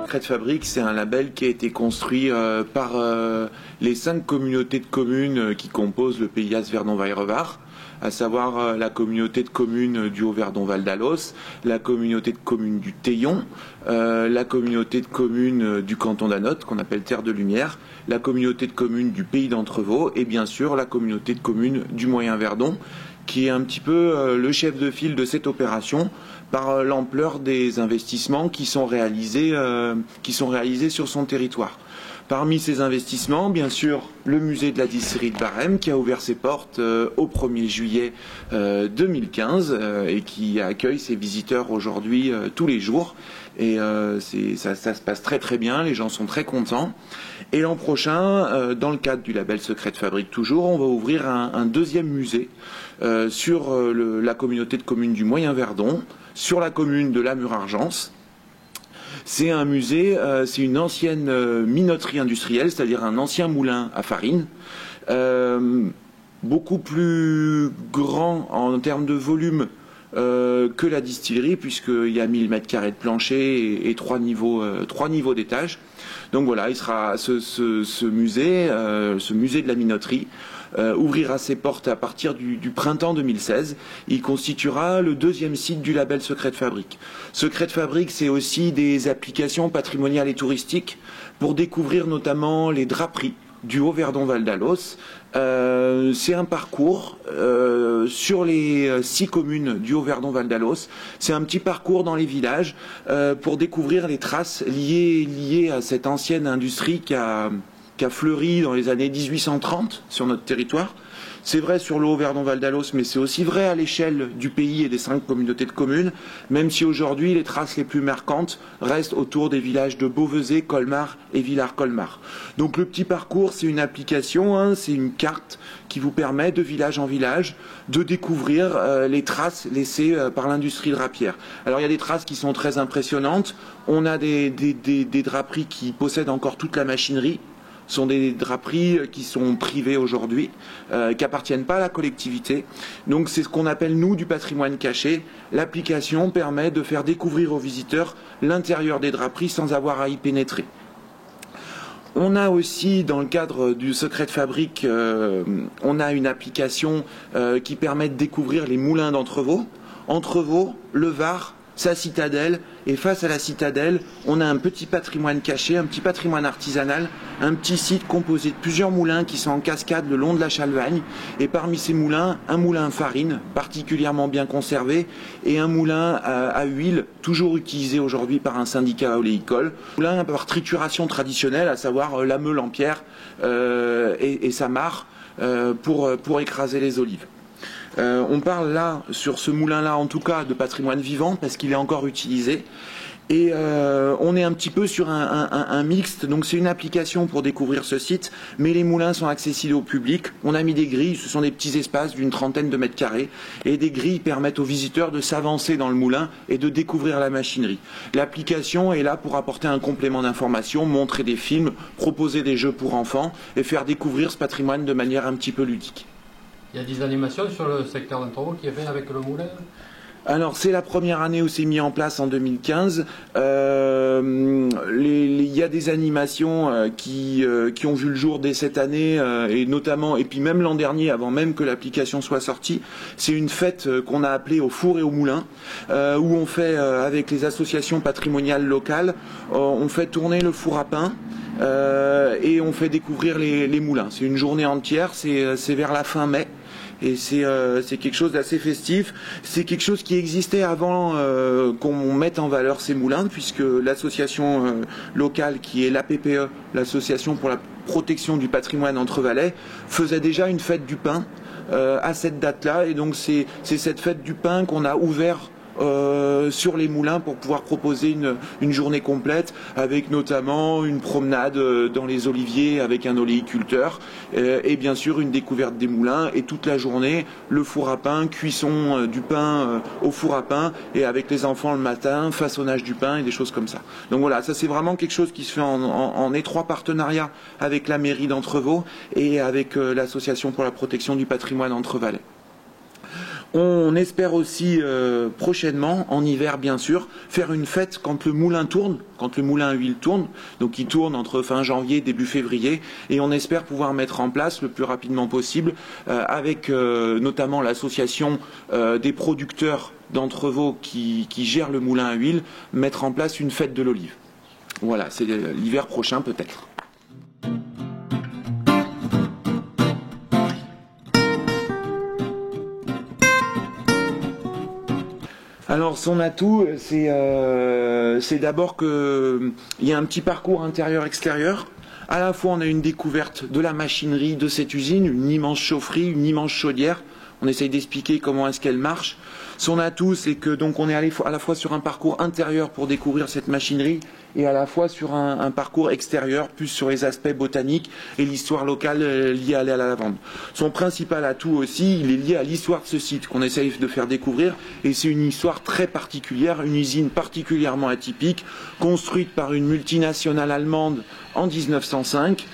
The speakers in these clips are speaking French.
Secret Fabrique, c'est un label qui a été construit par les 5 communautés de communes qui composent le PIAS Verdon-Vaillerevar, à savoir la communauté de communes du Haut-Verdon-Val d'Alos, la communauté de communes du Théillon, la communauté de communes du canton d'Anotte, qu'on appelle Terre de Lumière, la communauté de communes du Pays d'Entrevaux et bien sûr la communauté de communes du Moyen-Verdon, qui est un petit peu le chef de file de cette opération par l'ampleur des investissements qui sont réalisés sur son territoire. Parmi ces investissements, bien sûr, le musée de la distillerie de Barème qui a ouvert ses portes au 1er juillet 2015 et qui accueille ses visiteurs aujourd'hui tous les jours. Et ça se passe très très bien, les gens sont très contents. Et l'an prochain, dans le cadre du label Secret Fabrique toujours, on va ouvrir un deuxième musée sur la communauté de communes du Moyen-Verdon, sur la commune de la Mure-Argence. C'est un musée, c'est une ancienne minoterie industrielle, c'est-à-dire un ancien moulin à farine, beaucoup plus grand en termes de volume que la distillerie, puisqu'il y a 1000 m² de plancher et 3 niveaux d'étage. Donc voilà, il sera ce musée de la minoterie ouvrira ses portes à partir du printemps 2016. Il constituera le deuxième site du label Secret Fabrique. Secret Fabrique, c'est aussi des applications patrimoniales et touristiques pour découvrir notamment les draperies du Haut-Verdon-Val d'Alos. C'est un parcours sur les 6 communes du Haut-Verdon-Val d'Alos. C'est un petit parcours dans les villages pour découvrir les traces liées à cette ancienne industrie qui a fleuri dans les années 1830 sur notre territoire. C'est vrai sur le Haut-Verdon-Val d'Alos, mais c'est aussi vrai à l'échelle du pays et des 5 communautés de communes, même si aujourd'hui les traces les plus marquantes restent autour des villages de Beauvezet, Colmar et Villars-Colmar. Donc le petit parcours, c'est une application, c'est une carte qui vous permet de village en village de découvrir les traces laissées par l'industrie drapière. Alors il y a des traces qui sont très impressionnantes. On a des draperies qui possèdent encore toute la machinerie. Ce sont des draperies qui sont privées aujourd'hui, qui appartiennent pas à la collectivité. Donc c'est ce qu'on appelle nous du patrimoine caché. L'application permet de faire découvrir aux visiteurs l'intérieur des draperies sans avoir à y pénétrer. On a aussi, dans le cadre du Secret Fabrique, on a une application qui permet de découvrir les moulins d'Entrevaux. Entrevaux, le Var, sa citadelle, et face à la citadelle, on a un petit patrimoine caché, un petit patrimoine artisanal, un petit site composé de plusieurs moulins qui sont en cascade le long de la Chalvagne, et parmi ces moulins, un moulin à farine, particulièrement bien conservé, et un moulin à huile, toujours utilisé aujourd'hui par un syndicat oléicole, moulin par trituration traditionnelle, à savoir la meule en pierre et sa mare pour écraser les olives. On parle là, sur ce moulin-là, en tout cas, de patrimoine vivant, parce qu'il est encore utilisé. Et on est un petit peu sur un mixte, donc c'est une application pour découvrir ce site, mais les moulins sont accessibles au public. On a mis des grilles, ce sont des petits espaces d'une trentaine de mètres carrés, et des grilles permettent aux visiteurs de s'avancer dans le moulin et de découvrir la machinerie. L'application est là pour apporter un complément d'information, montrer des films, proposer des jeux pour enfants, et faire découvrir ce patrimoine de manière un petit peu ludique. Il y a des animations sur le secteur d'Entrevaux qui est fait avec le moulin? Alors c'est la première année où c'est mis en place en 2015. Il y a des animations qui ont vu le jour dès cette année et notamment, et puis même l'an dernier, avant même que l'application soit sortie, c'est une fête qu'on a appelée au four et au moulin, où on fait avec les associations patrimoniales locales, on fait tourner le four à pain. Et on fait découvrir les moulins. C'est une journée entière, c'est vers la fin mai. Et c'est quelque chose d'assez festif. C'est quelque chose qui existait avant qu'on mette en valeur ces moulins, puisque l'association locale qui est l'APPE, l'association pour la protection du patrimoine Entrevalais, faisait déjà une fête du pain à cette date-là. Et donc c'est cette fête du pain qu'on a ouvert sur les moulins pour pouvoir proposer une journée complète avec notamment une promenade dans les oliviers avec un oléiculteur et bien sûr une découverte des moulins et toute la journée le four à pain, cuisson du pain au four à pain et avec les enfants le matin, façonnage du pain et des choses comme ça. Donc voilà, ça c'est vraiment quelque chose qui se fait en étroit partenariat avec la mairie d'Entrevaux et avec l'association pour la protection du patrimoine Entrevalais. On espère aussi prochainement, en hiver bien sûr, faire une fête quand le moulin tourne, quand le moulin à huile tourne, donc il tourne entre fin janvier, début février, et on espère pouvoir mettre en place le plus rapidement possible, avec notamment l'association des producteurs d'Entrevaux qui gèrent le moulin à huile, mettre en place une fête de l'olive. Voilà, c'est l'hiver prochain peut-être. Alors son atout, c'est d'abord qu'il y a un petit parcours intérieur-extérieur. À la fois on a une découverte de la machinerie de cette usine, une immense chaufferie, une immense chaudière. On essaye d'expliquer comment est-ce qu'elle marche. Son atout, c'est que donc on est à la fois sur un parcours intérieur pour découvrir cette machinerie et à la fois sur un parcours extérieur, plus sur les aspects botaniques et l'histoire locale liée à la lavande. Son principal atout aussi, il est lié à l'histoire de ce site qu'on essaye de faire découvrir et c'est une histoire très particulière, une usine particulièrement atypique, construite par une multinationale allemande en 1905,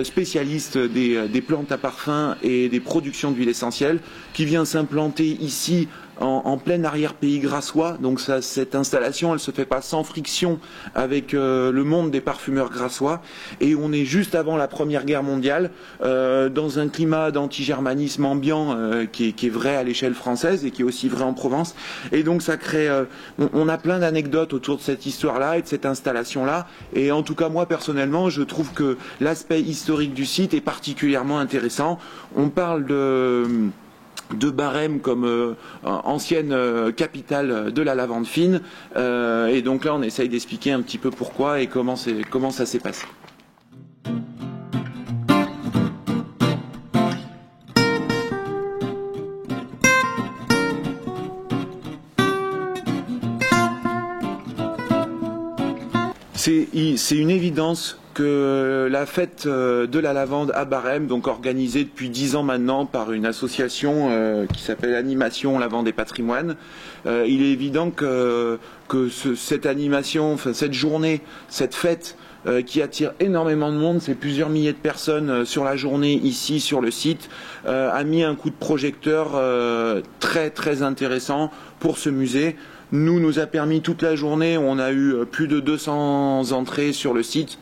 spécialiste des plantes à parfum et des productions d'huile essentielle, qui vient s'implanter ici en plein arrière-pays grassois. Donc cette installation, elle ne se fait pas sans friction avec le monde des parfumeurs grassois. Et on est juste avant la Première Guerre mondiale, dans un climat d'antigermanisme ambiant qui est vrai à l'échelle française et qui est aussi vrai en Provence. Et donc ça crée... on a plein d'anecdotes autour de cette histoire-là et de cette installation-là. Et en tout cas, moi, personnellement, je trouve que l'aspect historique du site est particulièrement intéressant. On parle de Barème comme ancienne capitale de la lavande fine. Et donc là, on essaye d'expliquer un petit peu pourquoi et comment ça s'est passé. C'est une évidence que la fête de la lavande à Barème, donc organisée depuis 10 ans maintenant par une association qui s'appelle Animation Lavande et Patrimoine, il est évident que cette animation, enfin cette journée, cette fête qui attire énormément de monde, c'est plusieurs milliers de personnes sur la journée ici sur le site, a mis un coup de projecteur très très intéressant pour ce musée. Nous a permis toute la journée, on a eu plus de 200 entrées sur le site.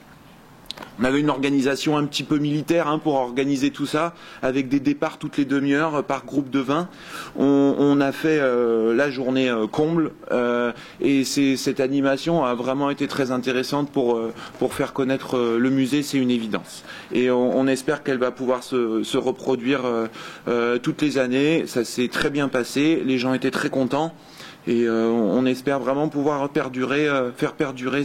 On avait une organisation un petit peu militaire pour organiser tout ça, avec des départs toutes les demi-heures par groupe de 20. On a fait la journée comble et cette animation a vraiment été très intéressante pour faire connaître le musée, c'est une évidence. Et on espère qu'elle va pouvoir se reproduire toutes les années. Ça s'est très bien passé, les gens étaient très contents. Et on espère vraiment pouvoir faire perdurer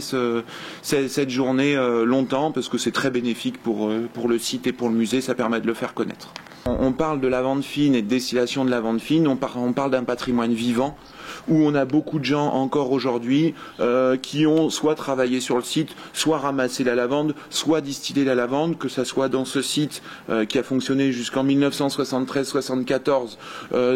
cette journée longtemps parce que c'est très bénéfique pour le site et pour le musée, ça permet de le faire connaître. On parle de lavande fine et de distillation de lavande fine, on parle d'un patrimoine vivant où on a beaucoup de gens encore aujourd'hui qui ont soit travaillé sur le site, soit ramassé la lavande, soit distillé la lavande, que ça soit dans ce site qui a fonctionné jusqu'en 1973-74,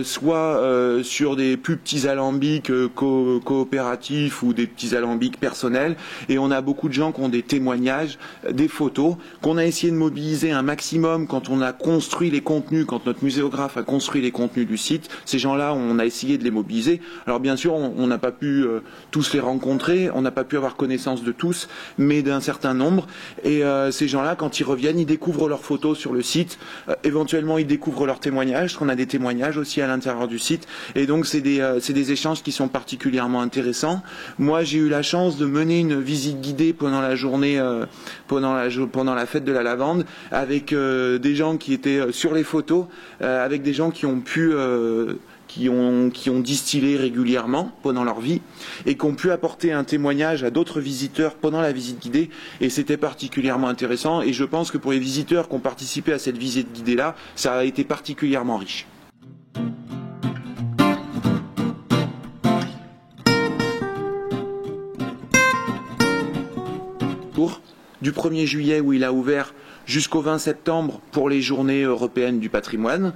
soit sur des plus petits alambics coopératifs ou des petits alambics personnels. Et on a beaucoup de gens qui ont des témoignages, des photos, qu'on a essayé de mobiliser un maximum quand on a construit les contenus, quand notre muséographe a construit les contenus du site. Ces gens-là, on a essayé de les mobiliser. Alors bien sûr, on n'a pas pu tous les rencontrer, on n'a pas pu avoir connaissance de tous, mais d'un certain nombre. Et ces gens-là, quand ils reviennent, ils découvrent leurs photos sur le site. Éventuellement, ils découvrent leurs témoignages, parce qu'on a des témoignages aussi à l'intérieur du site. Et donc, c'est des échanges qui sont particulièrement intéressants. Moi, j'ai eu la chance de mener une visite guidée pendant la journée, pendant la fête de la lavande, avec des gens qui étaient sur les photos, avec des gens qui ont pu... qui ont distillé régulièrement pendant leur vie et qui ont pu apporter un témoignage à d'autres visiteurs pendant la visite guidée, et c'était particulièrement intéressant, et je pense que pour les visiteurs qui ont participé à cette visite guidée-là, ça a été particulièrement riche. du 1er juillet où il a ouvert jusqu'au 20 septembre pour les journées européennes du patrimoine.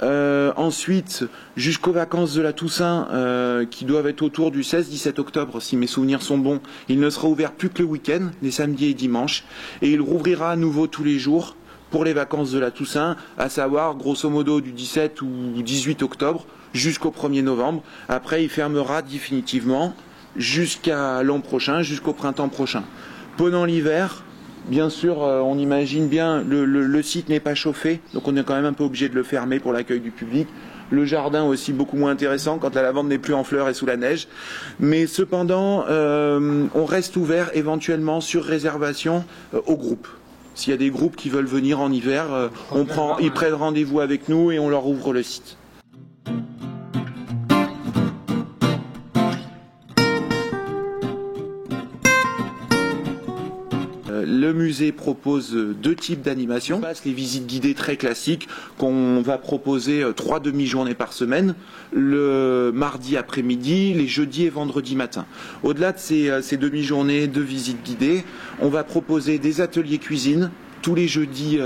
Ensuite, jusqu'aux vacances de la Toussaint, qui doivent être autour du 16-17 octobre, si mes souvenirs sont bons, il ne sera ouvert plus que le week-end, les samedis et dimanches, et il rouvrira à nouveau tous les jours pour les vacances de la Toussaint, à savoir grosso modo du 17 ou 18 octobre jusqu'au 1er novembre. Après, il fermera définitivement jusqu'à l'an prochain, jusqu'au printemps prochain. Pendant l'hiver, bien sûr, on imagine bien, le site n'est pas chauffé, donc on est quand même un peu obligé de le fermer pour l'accueil du public. Le jardin aussi beaucoup moins intéressant quand la lavande n'est plus en fleurs et sous la neige. Mais cependant, on reste ouvert éventuellement sur réservation au groupe. S'il y a des groupes qui veulent venir en hiver, ils prennent rendez-vous avec nous et on leur ouvre le site. Le musée propose 2 types d'animations. Les visites guidées très classiques qu'on va proposer 3 demi-journées par semaine, le mardi après-midi, les jeudis et vendredis matin. Au-delà de ces demi-journées de visites guidées, on va proposer des ateliers cuisine tous les jeudis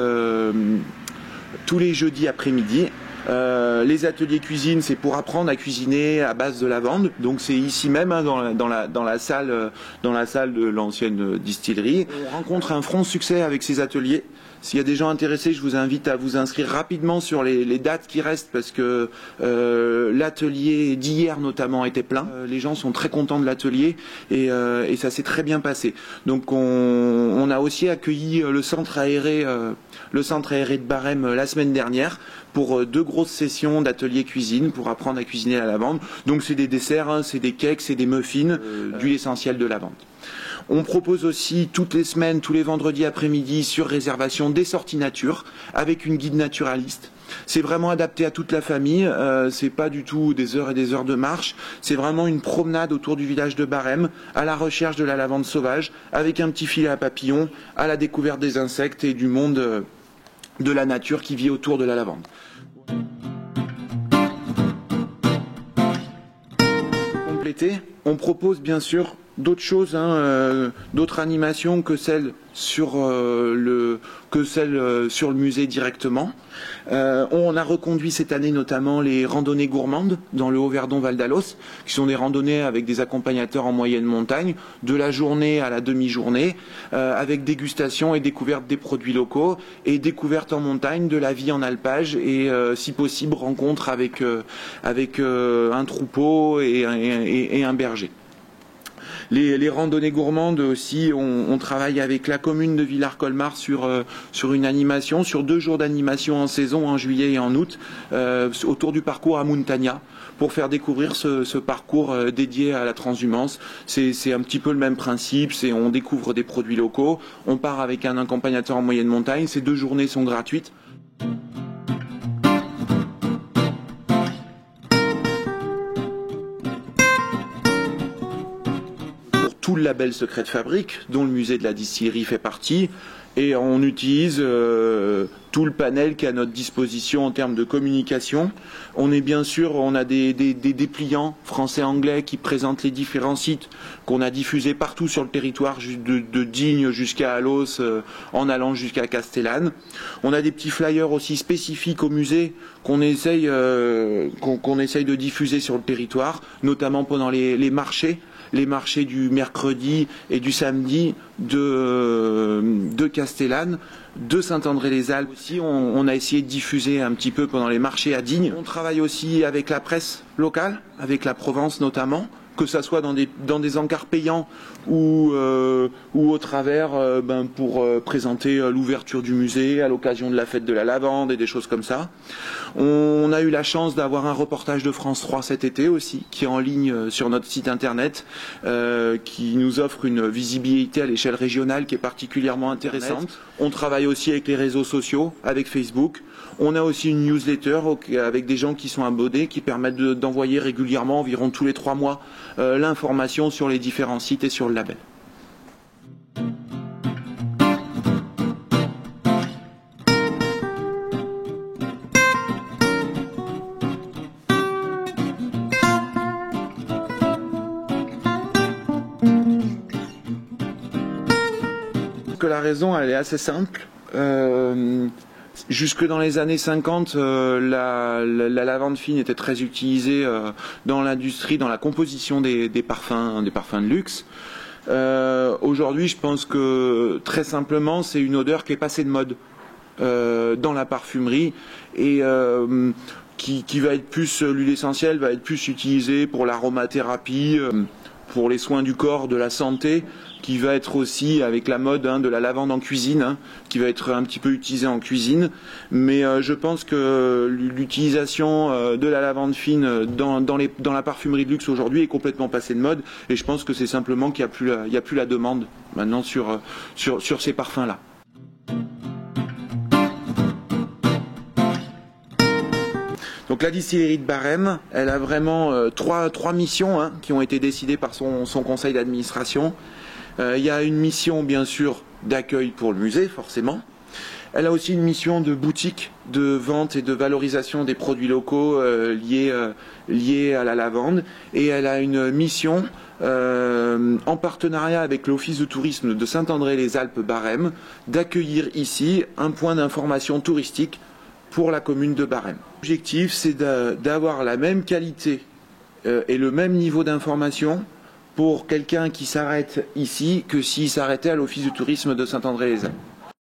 après-midi. Les ateliers cuisine, c'est pour apprendre à cuisiner à base de lavande. Donc c'est ici même, hein, dans la salle de l'ancienne distillerie. On rencontre un franc succès avec ces ateliers. S'il y a des gens intéressés, je vous invite à vous inscrire rapidement sur les dates qui restent parce que l'atelier d'hier notamment était plein. Les gens sont très contents de l'atelier et ça s'est très bien passé. Donc on a aussi accueilli le centre aéré de Barème la semaine dernière pour 2 grosses sessions d'atelier cuisine pour apprendre à cuisiner la lavande. Donc c'est des desserts, hein, c'est des cakes, c'est des muffins, d'huile essentielle de lavande. On propose aussi toutes les semaines, tous les vendredis après-midi sur réservation des sorties nature avec une guide naturaliste. C'est vraiment adapté à toute la famille, c'est pas du tout des heures et des heures de marche, c'est vraiment une promenade autour du village de Barème à la recherche de la lavande sauvage avec un petit filet à papillons, à la découverte des insectes et du monde de la nature qui vit autour de la lavande. Pour compléter, on propose bien sûr d'autres choses, hein, d'autres animations que celles sur le musée directement. On a reconduit cette année notamment les randonnées gourmandes dans le Haut-Verdon Val d'Alos, qui sont des randonnées avec des accompagnateurs en moyenne montagne, de la journée à la demi-journée, avec dégustation et découverte des produits locaux et découverte en montagne de la vie en alpage et si possible rencontre avec un troupeau et un berger. Les randonnées gourmandes aussi, on travaille avec la commune de Villars-Colmar sur une animation, sur 2 jours d'animation en saison, en juillet et en août, autour du parcours à Montagna, pour faire découvrir ce parcours dédié à la transhumance. C'est un petit peu le même principe, on découvre des produits locaux, on part avec un accompagnateur en moyenne montagne, ces 2 journées sont gratuites. Tout le label Secret de Fabrique, dont le musée de la distillerie fait partie, et on utilise tout le panel qui est à notre disposition en termes de communication. On a des dépliants français-anglais qui présentent les différents sites qu'on a diffusés partout sur le territoire, de Digne jusqu'à Alos, en allant jusqu'à Castellane. On a des petits flyers aussi spécifiques au musée qu'on essaye de diffuser sur le territoire, notamment pendant les marchés du mercredi et du samedi de Castellane, de Saint-André-les-Alpes aussi. On a essayé de diffuser un petit peu pendant les marchés à Digne. On travaille aussi avec la presse locale, avec la Provence notamment, que ça soit dans des encarts payants ou au travers pour présenter l'ouverture du musée à l'occasion de la fête de la lavande et des choses comme ça. On a eu la chance d'avoir un reportage de France 3 cet été aussi, qui est en ligne sur notre site internet, qui nous offre une visibilité à l'échelle régionale qui est particulièrement intéressante. On travaille aussi avec les réseaux sociaux, avec Facebook. On a aussi une newsletter avec des gens qui sont abonnés, qui permettent d'envoyer régulièrement, environ tous les 3 mois, l'information sur les différents sites et sur le label. que la raison, elle est assez simple. Jusque dans les années 50, la lavande fine était très utilisée dans l'industrie, dans la composition des parfums de luxe. Aujourd'hui, je pense que très simplement, c'est une odeur qui est passée de mode dans la parfumerie et qui va être plus, l'huile essentielle va être plus utilisée pour l'aromathérapie, pour les soins du corps, de la santé, qui va être aussi avec la mode de la lavande en cuisine, qui va être un petit peu utilisée en cuisine. Mais je pense que l'utilisation de la lavande fine dans la parfumerie de luxe aujourd'hui est complètement passée de mode. Et je pense que c'est simplement qu'il n'y a plus la demande maintenant sur ces parfums-là. Donc la distillerie de Barême, elle a vraiment trois missions qui ont été décidées par son conseil d'administration. Il y a une mission bien sûr d'accueil pour le musée, forcément. Elle a aussi une mission de boutique, de vente et de valorisation des produits locaux liés à la lavande. Et elle a une mission en partenariat avec l'Office de tourisme de Saint-André-les-Alpes-Barême d'accueillir ici un point d'information touristique pour la commune de Barême. L'objectif, c'est d'avoir la même qualité et le même niveau d'information pour quelqu'un qui s'arrête ici que s'il s'arrêtait à l'Office du tourisme de Saint-André-les-Alpes.